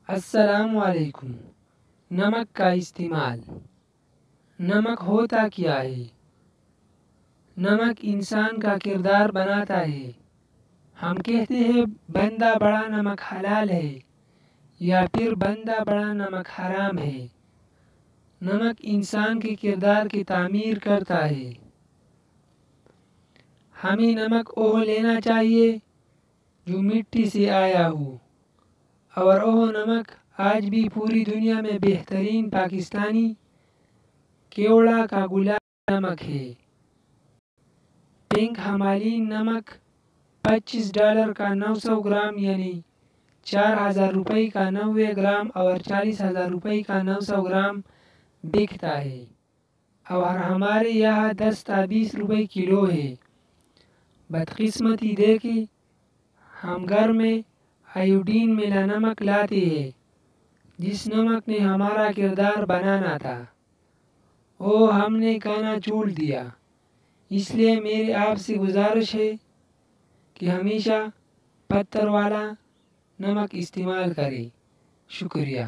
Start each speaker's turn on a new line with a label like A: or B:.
A: السلام علیکم۔ نمک کا استعمال۔ نمک ہوتا کیا ہے؟ نمک انسان کا کردار بناتا ہے۔ ہم کہتے ہیں بندہ بڑا نمک حلال ہے یا پھر بندہ بڑا نمک حرام ہے۔ نمک انسان کے کردار کی تعمیر کرتا ہے۔ ہمیں نمک وہ لینا چاہیے جو مٹی سے آیا ہو، اور وہ نمک آج بھی پوری دنیا میں بہترین پاکستانی کیوڑا کا گلاب نمک ہے۔ پنک ہمالین نمک $25 کا 900 گرام یعنی 4000 روپے کا 90 گرام اور 40,000 روپے کا 900 گرام بکتا ہے، اور ہمارے یہاں 10 تا 20 روپے کلو ہے۔ بدقسمتی دیکھیں، ہم گھر میں آیوڈین ملا نمک لاتے ہیں، جس نمک نے ہمارا کردار بنانا تھا وہ ہم نے کھانا چھوڑ دیا۔ اس لیے میری آپ سے گزارش ہے کہ ہمیشہ پتھر والا نمک استعمال کریں۔ شکریہ۔